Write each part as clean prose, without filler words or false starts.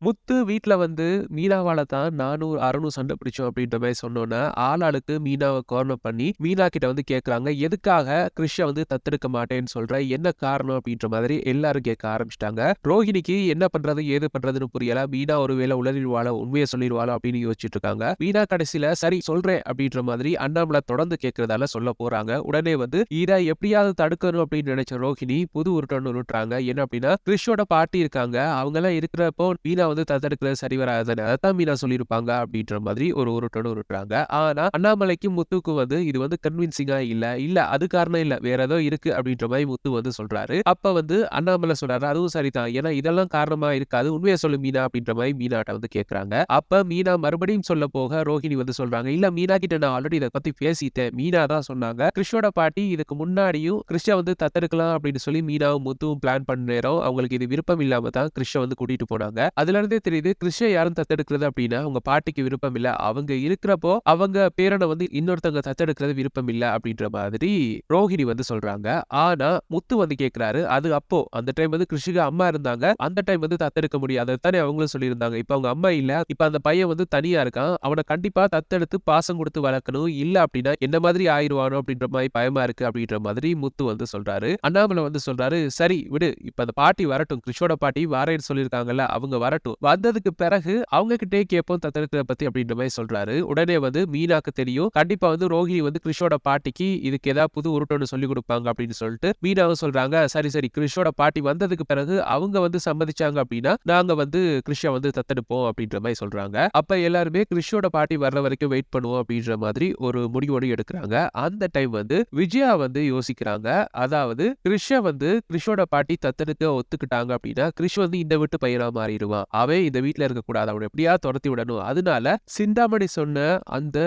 முத்து வீட்ல வந்து மீனாவால தான் நானும், அருணும் சண்டை பிடிச்சோம் அப்படின்ற மாரி சொன்னோனே, ஆளாளுக்கு மீனாவ கார்னர் பண்ணி, மீனா கிட்ட வந்து கேட்குறாங்க. எதுக்காக கிரிஷ்ஷ வந்து தத்தெடுக்க மாட்டேன்னு சொல்ற? என்ன காரணம்? அப்படின்ற மாதிரி எல்லாரும் கேட்க ஆரம்பிச்சுட்டாங்க. ரோஹிணிக்கு என்ன பண்றது? ஏது பண்றதுன்னு புரியல. மீனா ஒருவேளை உளறிருவாளோ? உண்மைய சொல்லிருவாளோ? அப்படின்னு யோசிச்சுட்டு இருக்காங்க. மீனா கடைசில சரி சொல்றேன் அப்படின்ற மாதிரி அண்ணாமலை தொடர்ந்து கேட்கிறதால சொல்ல போறாங்க. உடனே வந்து இத எப்படியாவது தடுக்கணும் அப்படின்னு நினைச்ச ரோஹிணி புது உருட்டன்னு உருட்டுறாங்க. என்ன அப்படின்னா, கிரிஷ்ஷோட பாட்டி இருக்காங்க. அவங்கலாம் இருக்கிறப்போ மீனா வந்து தத்தெடுக்கிறது சரி வராதுன்னு அதான் மீனா சொல்லியிருப்பாங்க அப்படின்ற மாதிரி ஒரு உருட்டோட உருட்டுறாங்க. ஆனா அண்ணாமலைக்கும் முத்துக்கும் வந்து இது வந்து கன்வின்சிங்கா இல்ல. இல்ல அது காரணம் இல்ல. வேற ஏதோ இருக்கு அப்படின்ற மாரி முத்து வந்து சொல்றாரு. அப்ப வந்து அண்ணாமலை சொல்றாரு, அதுவும் சரிதான். ஏன்னா இதெல்லாம் காரணமா இருக்காது. உண்மைய சொல்லு மீனா அப்படின்ற மாரி மீனாட்ட வந்து கேட்கறாங்க. அப்ப மீனா மறுபடியும் சொல்ல போக ரோஹிணி வந்து சொல்றாங்க, இல்ல மீனா கிட்ட நான் ஆல்ரெடி இத பத்தி பேசிட்டேன். மீனா தான் சொன்னாங்க. கிறிஷோட பாட்டி இதுக்கு முன்னாடியும் கிறிஷ வந்து தத்தெடுக்கலாம் அப்படின்னு சொல்லி மீனாவும் முத்துவும் பிளான் பண்ண நேரம் அவங்களுக்கு இது விருப்பம் இல்லாம தான் கிறிஷ வந்து கூட்டிட்டு போனாங்க. அதுல இருந்தே தெரியுது கிறிஷ யாரும் தத்தெடுக்கிறது அப்படின்னா அவங்க பாட்டிக்கு விருப்பம் இல்ல. அவங்க இருக்கிறப்போ அவங்க பேரன வந்து இன்னொருத்தவங்க தத்தெடுக்கிறது விருப்பம் இல்ல அப்படின்ற மாதிரி ரோஹிணி வந்து சொல்றாங்க. ஆனா முத்து வந்து கேட்கிறாரு. அது அப்போ அந்த டைம் வந்து கிருஷிக்கு அம்மா இருந்தாங்க. அந்த டைம் வந்து தத்தெடுக்க முடியாது தானே அவங்களும் சொல்லியிருந்தாங்க. இப்ப அவங்க அம்மா இல்ல. இப்ப அந்த பையன் வந்து தனியா இருக்கான். அவன கண்டிப்பா தத்தெடுத்து பாசம் குடுத்து வளர்க்கணும். இல்ல அப்படின்னா என்ன மாதிரி ஆயிருவானோ அப்படின்ற மாரி பயமா இருக்கு அப்படின்ற மாதிரி முத்து வந்து சொல்றாரு. அண்ணாமலை வந்து சொல்றாரு, சரி விடு. இப்ப அந்த பாட்டி வரட்டும். கிருஷோட பாட்டி வாரேன்னு சொல்லியிருக்காங்கல்ல. அவங்க வரட்டும். வந்ததுக்கு பிறகு அவங்க கிட்டயே கேட்போம் தத்தெடுக்கிறத பத்தி அப்படின்ற மாரி சொல்றாரு. உடனே வந்து மீனாக்கு தெரியும். கண்டிப்பா வந்து ரோஹிணி வந்து கிருஷோட பாட்டிக்கு இதுக்கு ஏதாவது புது உருட்டோன்னு சொல்லிக் குடுப்பாங்க அப்படின்னு சொல்லிட்டு மீனாவும் சொல்றாங்க. சரி, சரி கிருஷோட பாட்டி வந்ததுக்கு பிறகு அவங்க வந்து சம்மதிச்சாங்க அப்படின்னா, நாங்க வந்து கிருஷ வந்து தத்தெடுப்போம் அப்படின்ற மாரி சொல்றாங்க. அப்ப எல்லாருமே கிருஷோட பாட்டி வர்ற வரைக்கும் வெயிட் பண்ணுவோம் அப்படின்ற மாதிரி ஒரு முடிவோட எடுக்குறாங்க. அந்த டைம் வந்து விஜயா வந்து யோசிக்கிறாங்க. அதாவது கிருஷ வந்து கிருஷோட பாட்டி தத்தெடுக்க ஒத்துக்கிட்டாங்க அப்படின்னா, கிருஷ் வந்து இந்த வீட்டு பையனா மாறிடுவான். அவன் இந்த வீட்ல இருக்கக்கூடாது. அவன எப்படியாவது தொரத்தி விடணும். அதனால சிந்தாமணி சொன்ன அந்த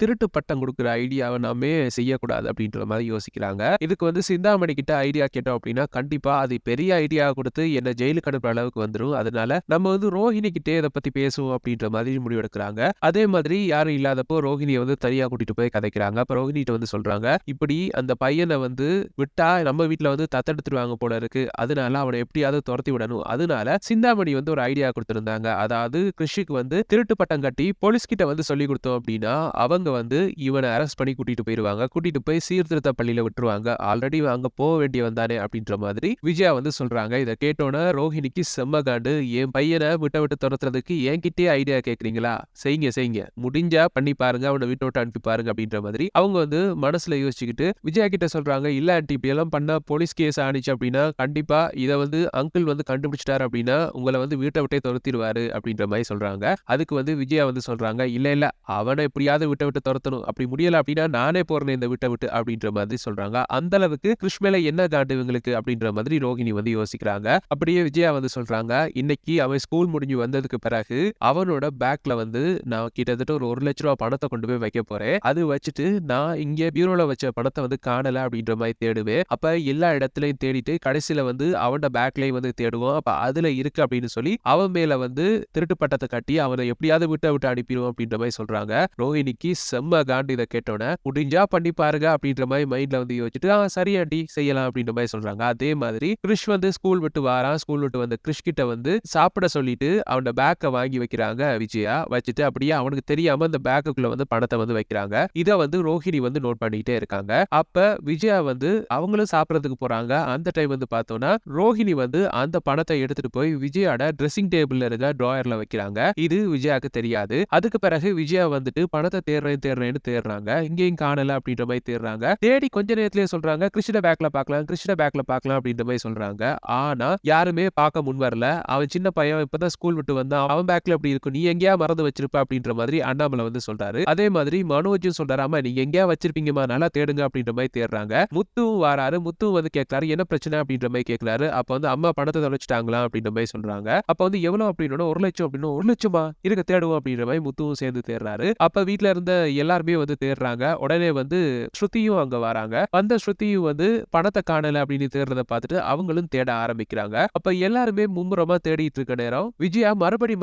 திருட்டு பட்டம் குடுக்குற ஐடியாவ நாமே செய்யக்கூடாது அப்படின்ற மாரி யோசிக்கிறாங்க. இதுக்கு வந்து சிந்தாமணி கிட்ட ஐடியா கேட்டோம் அப்படின்னா, கண்டிப்பா அது பெரிய ஐடியா குடுத்து என்ன ஜெயிலுக்கு அனுப்புற அளவுக்கு வந்துரும். அதனால நம்ம வந்து ரோஹிணி கிட்டயே இத பத்தி பேசுவோம் அப்படின்ற மாதிரி முடிவெடுக்குறாங்க. அதே மாதிரி யாரும் இல்லாதப்போ ரோஹிணிய வந்து தனியா கூட்டிட்டு போய் கதைக்கிறாங்க. அப்ப ரோஹிணிட்ட வந்து சொல்றாங்க, இப்படி அந்த பையன வந்து விட்டா நம்ம வீட்ல வந்து தத்தெடுத்துருவாங்க போல இருக்கு. அதனால அவன எப்படியாவது தொரத்தி விடணும். அதனால சிந்தாமணி வந்து ஒரு ஐடியா குடுத்திருந்தாங்க. அதாவது கிருஷிக்கு வந்து திருட்டு பட்டம் கட்டி போலீஸ் கிட்ட வந்து சொல்லிக் குடுத்தோம் அப்படின்னா, அவங்க வந்து இவன அரெஸ்ட் பண்ணி கூட்டிட்டு போயிருவாங்க. கூட்டிட்டு போய் சீர்திருத்த பள்ளியில விட்டுருவாங்க. ஆல்ரெடி அங்க போ வேண்டியவன் தானே அப்படின்ற மாதிரி விஜயா வந்து சொல்றாங்க. இத கேட்டோனே ரோஹிணிக்கு செம்ம காண்டு. என் பையன விட்ட விட்டு துரத்துறதுக்கு என்கிட்டயே ஐடியா கேட்கிறீங்களா? செய்யுங்க, செய்யுங்க. முடிஞ்சா பண்ணி பாருங்க. அவன வீட்ட விட்டு அனுப்பி பாருங்க அப்படின்ற மாதிரி அவங்க வந்து மனசுல யோசிச்சுக்கிட்டு விஜயா கிட்ட சொல்றாங்க. இல்ல ஆன்ட்டி இப்படியெல்லாம் பண்ணா போலீஸ் கேஸ் ஆனுச்சு அப்படின்னா, கண்டிப்பா இத வந்து அங்கிள் வந்து கண்டுபிடிச்சுட்டாரு அப்படின்னா, உங்கள வந்து வீட்ட விட்டே தொரத்திருவாரு அப்படின்ற மாரி சொல்றாங்க. அதுக்கு வந்து விஜயா வந்து சொல்றாங்க, இல்ல, இல்ல அவன எப்படியாவது வீட்ட விட்டு தொரத்தணும். அப்படி முடியல அப்படின்னா நானே போறேனே இந்த வீட்ட விட்டு அப்படின்ற மாதிரி சொல்றாங்க. அந்த அளவுக்கு கிருஷ் மேல என்ன காண்டு இவங்களுக்கு அப்படின்ற மாதிரி ரோகிணி வந்து யோசிக்கிறாங்க. அப்படியே விஜயா வந்து சொல்றாங்க, இன்னைக்கு அவன் ஸ்கூல் முடிஞ்சு வந்ததுக்கு பிறகு அவனோட பேக்ல வந்து நான் கிட்டத்தட்ட ஒரு ₹1,00,000 பணத்த கொண்டு போய் வைக்க போறேன். அது வச்சுட்டு நான் இங்க பீரோல வச்ச பணத்த வந்து காணல அப்படின்ற மாரி தேடுவேன். அப்ப எல்லா இடத்துலயும் தேடிட்டு கடைசில வந்து அவனோட பேக்லயும் வந்து தேடுவோம். அப்ப அதுல இருக்கு அப்படின்னு சொல்லி அவன் மேல வந்து திருட்டு பட்டத்த கட்டி அவன எப்படியாவது விட்ட விட்டு அனுப்பிருவோம் அப்படின்ற மாரி சொல்றாங்க. ரோஹிணிக்கு செம்ம காண்டு இத கேட்டோனே, முடிஞ்சா பண்ணி பாருங்க அப்படின்ற மாரி மைண்ட்ல வந்து யோசிச்சுட்டு, சரி ஆண்டி செய்யலாம் அப்படின்ற மாரி சொல்றாங்க. அதே மாதிரி கிருஷ் வந்து ஸ்கூல் விட்டு வாரான். ஸ்கூல் விட்டு வந்த கிருஷ் கிட்ட வந்து சாப்பிட சொல்லிட்டு அவனோட பேக்க வாங்கி வைக்கிறாங்க விஜயா. வச்சுட்டு அப்படியே அவனுக்கு தெரியாம அந்த பேக்குக்குள்ள வந்து பணத்த வந்து வைக்கிறாங்க. இத வந்து ரோஹிணி வந்து நோட் பண்ணிட்டே இருக்காங்க. அப்ப விஜயா வந்து அவங்களும் சாப்பிடறதுக்கு போறாங்க. அந்த டைம் வந்து பார்த்தோம்னா, ரோஹிணி வந்து அந்த பணத்த எடுத்துட்டு போய் விஜயாட ட்ரெஸ்ஸிங் டேபிள்ல இருக்க ட்ராயர்ல வைக்கிறாங்க. இது விஜயாக்கு தெரியாது. அதுக்கு பிறகு விஜயா வந்துட்டு பணத்த தேடுறேன் தேடுறேன்னு தேடுறாங்க. இங்கேயும் காணல அப்படின்ற மாரி தேடுறாங்க. தேடி கொஞ்ச நேரத்திலேயே சொல்றாங்க, கிருஷ்ண பேக்ல பார்க்கலாம், கிருஷ்ண பேக்ல பார்க்கலாம் அப்படின்ற மாரி சொல்றாங்க. ஆனா யாருமே பார்க்க முன் வரல. அவன் சின்ன பையன் இப்பதான் ஸ்கூல் விட்டு வந்தான். அவன் பேக்ல எப்படி இருக்கும்? நீ எங்கேயா மறந்து வச்சிருப்ப அப்படின்ற மாதிரி அண்ணாமலை வந்து சொல்றாரு. அதே மாதிரி மனோஜும் சொல்றாரு, ஆமா நீங்க எங்கேயா வச்சிருப்பீங்கம்மா நல்லா தேடுங்க அப்படின்ற மாரி தேடுறாங்க. முத்துவும் வாராரு. முத்துவும் வந்து கேட்கிறாரு, என்ன பிரச்சனை அப்படின்ற மாரி கேட்கிறாரு. அப்ப வந்து அம்மா பணத்த தொலைச்சுட்டாங்களா அப்படின்ற மாரி சொல்றாங்க. அப்ப வந்து எவ்வளவு அப்படின்னோன 1,00,000 அப்படின்னா 1,00,000மா இருங்க தேடுவோம் அப்படின்ற மாரி முத்துவும் சேர்ந்து தேடுறாரு. அப்ப வீட்ல இருந்த எல்லாருமே வந்து தேடுறாங்க. உடனே வந்து ஸ்ருதியும் அங்க வராங்க. வந்த ஸ்ருதியும் வந்து பணத்த காணல அப்படின்னு தேடுறத பார்த்துட்டு அவங்களும் தேட ஆரம்பிக்கிறாங்க. அப்ப எல்லாருமே மும்முரமா தேடிட்டு இருக்க நேரம் விஜயா மறுபடி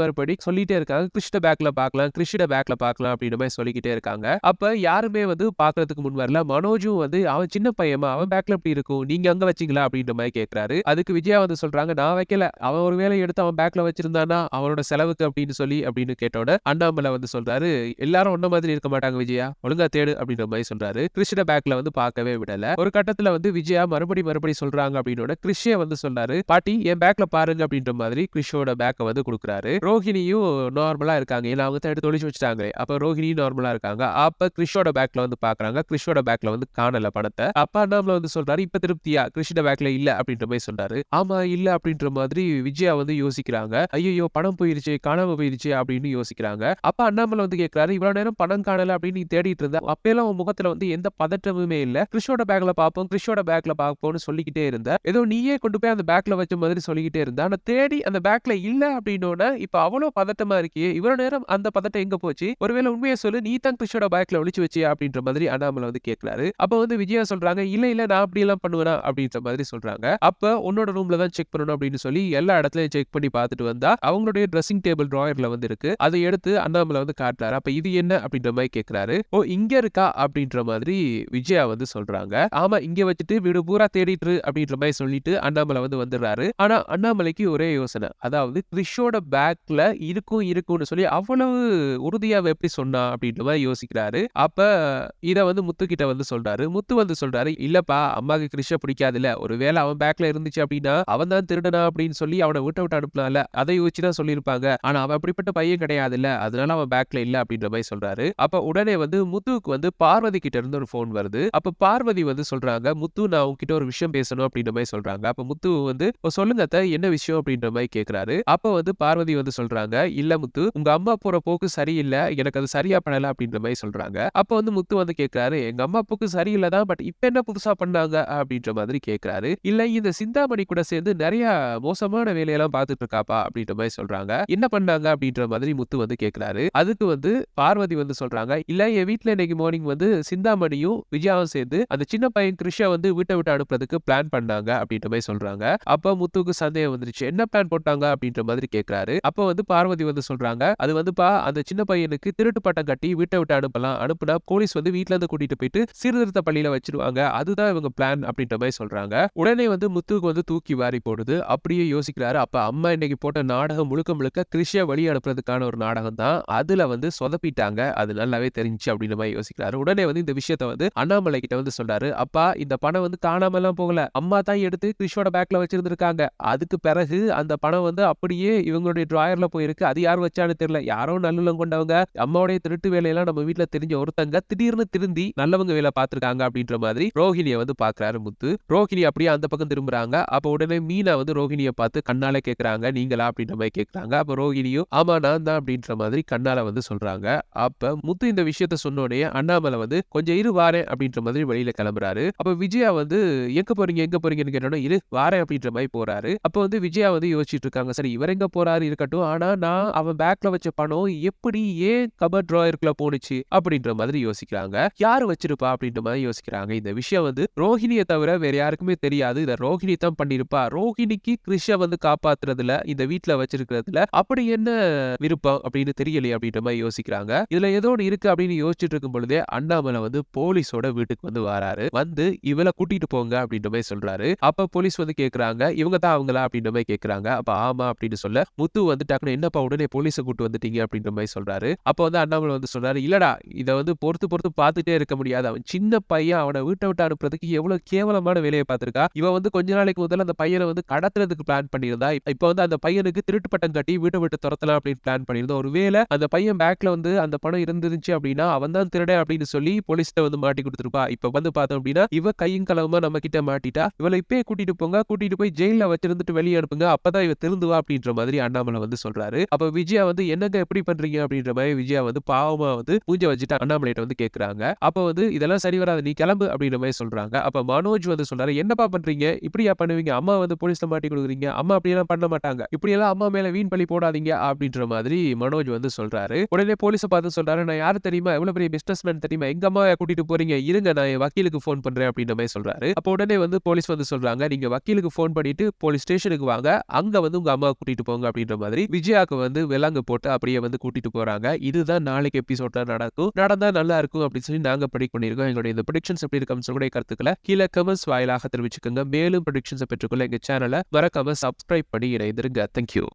சொல்லிட்டே இருக்காங்க. கிருஷ்ண பேக்ல பார்க்கலாம், கிருஷ்ண பேக்ல பார்க்கலாம் அப்படின்ற மாரி சொல்லிக்கிட்டே இருக்காங்க. அப்ப யாருமே வந்து பார்க்கறதுக்கு முன் வரல. மனோஜும் வந்து அவன் சின்ன பையன்மா அவன் பேக்ல எப்படி இருக்கும்? நீங்க அங்க வச்சீங்களா? அப்படின்ற மாரி கேட்கிறாரு. அதுக்கு விஜயா வந்து சொல்றாங்க, நான் வைக்கல. அவன் ஒரு வேளை எடுத்து அவன் பேக்ல வச்சிருந்தானா அவனோட செலவுக்கு அப்படின்னு கேட்டோட அண்ணாமலை வந்து சொல்றாரு, எல்லாரும் உன்ன மாதிரி இருக்க மாட்டாங்க விஜயா, ஒழுங்கா தேடு அப்படின்ற மாதிரி சொல்றாரு. கிறிஷோட பேக்ல வந்து பார்க்கவே விடல. ஒரு கட்டத்துல வந்து விஜயா மறுபடி சொல்றாங்க அப்படின்னோட கிறிஷே வந்து சொல்றாரு, பாட்டி என் பேக்ல பாருங்க அப்படின்ற மாதிரி கிறிஷோட பேக்க வந்து குடுக்குறாரு. ரோஹிணியும் நார்மலா இருக்காங்க. ஏன்னா அவங்க தான் எடுத்து ஒளிச்சு வச்சுட்டாங்க. அப்ப ரோஹிணியும் நார்மலா இருக்காங்க. அப்ப கிறிஷோட பேக்ல வந்து பாக்குறாங்க. கிறிஷோட பேக்ல வந்து காணல பணத்தை. அப்ப அண்ணாமலை வந்து சொல்றாரு, இப்ப திருப்தியா கிறிஷோட பேக்ல இல்ல அப்படின்ற மாதிரி சொல்றாரு. ஆமா இல்ல அப்படின்ற மாதிரி விஜயா வந்து யோசிக்கிறாங்க. ஐயோ பணம் போயிருச்சு, காணாம போயிருச்சு அப்படின்னு யோசிக்கிறாங்க. அப்ப அண்ணாமலை வந்து கேட்கிறாரு, இவ்வளவு நேரம் பணம் காணல அப்படின்னு நீ தேடிட்டு இருந்த, அப்பெல்லாம் உன் முகத்துல வந்து எந்த பதற்றமுமே இல்ல. கிறிஷோட பேக்ல பாப்போம், கிறிஷோட பேக்ல பாப்போம்னு சொல்லிக்கிட்டே இருந்த. ஏதோ நீயே கொண்டு போய் அந்த பேக்ல வச்ச மாதிரி சொல்லிக்கிட்டே இருந்த. ஆனா தேடி அந்த பேக்ல இல்ல அப்படின்னோட இப்ப அவ்வளவு பதட்டமா இருக்கியே, இவ்வளவு நேரம் அந்த பதட்டம் எங்க போச்சு? ஒருவேளை உண்மையை சொல்லு, நீ தான் கிறிஷோட பேக்ல ஒளிச்சு வச்சியா அப்படின்ற மாதிரி அண்ணாமலை வந்து கேட்கிறாரு. அப்ப வந்து விஜயா சொல்றாங்க, இல்ல நான் அப்படி எல்லாம் பண்ணுவேனா அப்படின்ற மாதிரி சொல்றாங்க. அப்ப உன்னோட ரூம்ல தான் செக் பண்ணணும் அப்படின்னு சொல்லி எல்லா இடத்துலயும் செக் பண்ணி பார்த்துட்டு வந்தா அவங்களுடைய ட்ரெஸ்ஸிங் டேபிள் டிராயர்ல வந்து இருக்கு. அதை எடுத்து அண்ணாமலை வந்து காட்டுறாரு. அப்ப இது என்ன அப்படின்ற மாதிரி கேட்கிறாரு. ஓ இங்க இருக்கா அப்படின்ற மாதிரி விஜயா வந்து சொல்றாங்க. ஆமா இங்க வச்சுட்டு வீடு பூரா தேடிட்டு அப்படின்ற மாதிரி சொல்லிட்டு அண்ணாமலை வந்து வந்துடுறாரு. ஆனா அண்ணாமலைக்கு ஒரே யோசனை, அதாவது கிறிஷோட பேக்ல இருக்கும்னு சொல்லி அவ்வளவு உறுதியா எப்படி சொன்னா அப்படின்ற மாதிரி யோசிக்கிறாரு. அப்ப இத வந்து முத்து கிட்ட வந்து சொல்றாரு. முத்து வந்து சொல்றாரு, இல்லப்பா அம்மாக்கு கிறிஷ பிடிக்காதுல்ல, ஒருவேளை அவன் பேக்ல இருந்துச்சு அப்படின்னா அவன் தான் திருடனா அப்படின்னு சொல்லி அவனை விட்டு அனுப்பலாம்ல, அதை யோசிச்சுதான் சொல்லியிருப்பாங்க. ஆனா அவன் அப்படிப்பட்ட பையன் கிடையாதுல்ல, அதனால அவன் பேக்ல இல்ல அப்படின்ற மாதிரி சொல்றாரு. அப்ப உடனே வந்து முத்துவுக்கு வந்து பார்வதி கிட்ட இருந்து ஒரு போன் வருது. அப்ப பார்வதி வந்து சொல்றாங்க, முத்து நான் உன்கிட்ட ஒரு விஷயம் பேசணும் அப்படின்ற மாதிரி சொல்றாங்க. அப்ப முத்து வந்து சொல்லுங்க அத்தை என்ன விஷயம் அப்படின்ற மாதிரி கேக்குறாரு. அப்ப வந்து பார்வதி வந்து சொல்றாங்க, இல்ல முத்து உங்க அம்மா போற போக்கு சரியில்லை, எனக்கு அது சரியா படல அப்படின்ற மாதிரி சொல்றாங்க. அப்ப வந்து முத்து வந்து கேக்குறாரு, எங்க அம்மா போக்கு சரியில்லைதான், பட் இப்ப என்ன புதுசா பண்ணாங்க அப்படின்ற மாதிரி கேக்குறாரு. இல்ல இந்த சிந்தாமணி கூட சேர்ந்து நிறைய மோசமான வேலையெல்லாம் பார்த்துட்டு இருக்காப்பா அப்படின்ற மாதிரி சொல்றாங்க. என்ன பண்ணாங்க அப்படின்ற மாதிரி முத்து வந்து கேக்குறாரு. அதுக்கு வந்து பார்வதி வந்து சொல்றாங்க, இல்ல என் வீட்டுல இன்னைக்கு மார்னிங் வந்து சிந்தாமணியும் விஜயாவும் சேர்ந்து அந்த சின்ன பையன் கிருஷ வந்து வீட்டை விட்டு அனுப்புறதுக்கு பிளான் பண்ணாங்க அப்படின்ற மாதிரி சொல்றாங்க. அப்ப முத்துக்கு சந்தேகம் வந்துருச்சு, என்ன பிளான் போட்டாங்க அப்படின்ற மாதிரி கேக்குறாரு. அப்ப வந்து பார்வதி வந்து சொல்றாங்க, அது வந்துப்பா அந்த சின்ன பையனுக்கு திருட்டு பட்டம் கட்டி வீட்டை விட்டு அனுப்புனா போலீஸ் வந்து வீட்டுல இருந்து கூட்டிட்டு போயிட்டு சீர்திருத்த பள்ளியில வச்சிருவாங்க, அதுதான் இவங்க பிளான் அப்படின்ற மாதிரி சொல்றாங்க. உடனே வந்து முத்துக்கு வந்து தூக்கி வாரி போடுது. அப்படியே யோசிக்கிறாரு, அப்ப அம்மா இன்னைக்கு போட்ட நாடகம் முழுக்க கிருஷ வழி அனுப்புறதுக்கான ஒரு நாடகம் தான், அதுல வந்து சொதப்பிட்டாங்க, அது நல்லாவே தெரிஞ்சு அப்படின்ற மாதிரி யோசிக்கிறாரு. உடனே வந்து இந்த விஷயத்த வந்து அண்ணாமலை கிட்ட வந்து சொல்றாரு, அப்பா இந்த பணம் வந்து காணாம எல்லாம் போகல, அம்மா தான் எடுத்து கிறிஷோட பேக்ல வச்சிருந்திருக்காங்க. அதுக்கு பிறகு அந்த பணம் வந்து அப்படியே இவங்களுடைய டிராயர்ல போயிருக்கு. அது யார் வச்சான்னு தெரியல, யாரோ நல்லுள்ளம் கொண்டவங்க, அம்மாவுடைய திருட்டு வேலையெல்லாம் நம்ம வீட்டுல தெரிஞ்ச ஒருத்தங்க திடீர்னு திருந்தி நல்லவங்க வேலை பார்த்திருக்காங்க அப்படின்ற மாதிரி ரோஹிணியை வந்து பாக்குறாரு முத்து. ரோஹிணி அப்படியே அந்த பக்கம் திரும்புறாங்க. அப்ப உடனே மீனா வந்து ரோஹிணியை பார்த்து கண்ணால கேக்குறாங்க, நீங்களா அப்படின்ற மாதிரி கேக்குறாங்க. அப்ப ரோஹிணியும் ஆமா நான் தான் அப்படின்ற மாதிரி கண்ணால வந்து சொல்றாங்க. அப்ப முத்து இந்த விஷயத்த சொன்னோடனே அண்ணாமலை வந்து கொஞ்சம் இரு வாரேன் அப்படின்ற மாதிரி வெளியில கிளம்புறாரு. அப்ப விஜயா வந்து எங்க போறீங்கன்னு கேட்டோன்னா இரு வாரேன் அப்படின்ற மாதிரி போறாரு. அப்ப வந்து விஜயா வந்து யோசிச்சுட்டு இருக்காங்க, சரி இவர் எங்க போறாரு இருக்கட்டும், ஆனா நான் அவன் பேக்ல வச்ச பணம் எப்படி ஏன் கபர் டிராயருக்குள்ள போனுச்சு அப்படின்ற மாதிரி யோசிக்கிறாங்க. யாரு வச்சிருப்பா அப்படின்ற மாதிரி யோசிக்கிறாங்க. இந்த விஷயம் வந்து ரோஹிணியை தவிர வேற யாருக்குமே தெரியாது, இத ரோஹிணி தான் பண்ணிருப்பா. ரோஹிணிக்கு கிறிஷ வந்து காப்பாத்துறதுல இந்த வீட்டுல வச்சிருக்கிறதுல அப்படி என்ன விருப்பம் அப்படின்னு தெரியலையே அப்படின்ற மாதிரி யோசிக்கிறாங்க. இதுல ஏதோ ஒன்று இருக்கு அப்படின்னு யோசிச்சுட்டு இருக்கும் பொழுதே அண்ணாமலை வந்து போலீஸோட வீட்டுக்கு வந்து வராரு. வந்து இவளை கூட்டிட்டு போங்க அப்படின்ற மாதிரி சொல்றாரு. அப்ப போலீஸ் வந்து கேக்குறாங்க, இவங்க தான் அவங்களா அப்படின்ற மாதிரி கேக்குறாங்க. அப்ப ஆமா அப்படின்னு சொல்ல முத்து வந்து டக்குனு என்னப்பா உடனே போலீஸை கூட்டு வந்துட்டீங்க அப்படின்ற மாதிரி சொல்றாரு. அப்ப வந்து அண்ணாமலை வந்து சொல்றாரு, இல்லடா இதை வந்து பொறுத்து பார்த்துட்டே இருக்க முடியாது, அவன் சின்ன பையன், அவனை வீட்டை விட்டு அனுப்புறதுக்கு எவ்வளவு கேவலமான வேலையை பார்த்திருக்கா. இவன் வந்து கொஞ்ச நாளைக்கு முதல்ல அந்த பையனை வந்து கடத்துறதுக்கு பிளான் பண்ணியிருந்தா, இப்ப வந்து அந்த பையனுக்கு திருட்டு பட்டம் கட்டி வீட்டை விட்டு துரத்தலாம் அப்படின்னு பிளான் பண்ணியிருந்தா, ஒருவேளை அந்த பையன் பேக்ல வந்து அந்த பணம் இருந்துருச்சு அப்படின்னா அவன் தான் திருட அப்படின்னு சொல்லி போலீஸ்ட வந்து மாட்டி கொடுத்துருப்பா. இப்ப வந்து பார்த்தோம் அப்படின்னா இவ கையும் களவுமா நம்ம கிட்ட மாட்டிட்டா, இவளை இப்பயே கூட்டிட்டு போங்க, கூட்டிட்டு போய் ஜெயில வச்சிருந்துட்டு வெளியே அனுப்புங்க, அப்பதான் இவ திருந்துவா அப்படின்ற மாதிரி அண்ணாமலை வந்து சொல்றாரு. அப்ப விஜயா வந்து என்னங்க எப்படி பண்றீங்க அப்படின்ற மாதிரி விஜயா வந்து பாவமா வந்து பூஜ வச்சுட்டு அண்ணாமலையிட்ட வந்து கேக்குறாங்க. அப்ப வந்து இதெல்லாம் சரி வராது, நீ கிளம்பு அப்படின்ற மாதிரி சொல்றாங்க. அப்ப மனோஜ் வந்து சொல்றாரு, என்னப்பா பண்றீங்க, இப்படியா பண்ணுவீங்க, அம்மா வந்து போலீஸ்ல மாட்டி கொடுக்குறீங்க, அம்மா அப்படியெல்லாம் பண்ண மாட்டாங்க, இப்படியெல்லாம் அம்மா மேல வீண் பழி போடாதீங்க அப்படின்ற மாதிரி மனோஜ் வந்து சொல்றாரு. உடனே போலீஸை பார்த்து சொல்றாரு, நான் யாரு தெரியுமா, எவ்வளவு பெரிய பிசினஸ்மேன் தெரியுமா, எங்க அம்மா கூட்டிட்டு போறீங்க, இருங்க நான் என் வக்கீலுக்கு போன் பண்றேன் அப்படின்ற மாதிரி சொல்றாரு. அப்ப உடனே வந்து போலீஸ் வந்து சொல்றாங்க, நீங்க வக்கீலுக்கு போன் பண்ணிட்டு போலீஸ் ஸ்டேஷனுக்கு வாங்க, அங்க வந்து உங்க அம்மா கூட்டிட்டு போங்க அப்படின்ற மாதிரி விஜயாக்கு வந்து விலங்கு போட்டு அப்படியே வந்து கூட்டிட்டு போறாங்க. இதுதான் நாளைக்கு எபிசோட்ல நடக்கும், நடந்தா நல்லா இருக்கும் அப்படின்னு சொல்லி நாங்க ப்ரெடிக்ட் பண்ணிருக்கோம். எங்களுடைய இந்த ப்ரெடிக்ஷன்ஸ் எப்படி இருக்கும் சொல்லுடைய கருத்துக்களை கீழே கமெண்ட்ஸ் வாயிலாக தெரிவிச்சுக்கோங்க. மேலும் ப்ரெடிக்ஷன்ஸை பெற்றுக்கொள்ள எங்க சேனலை மறக்காம சப்ஸ்கிரைப் பண்ணி இணைந்திருங்க. தேங்க்யூ.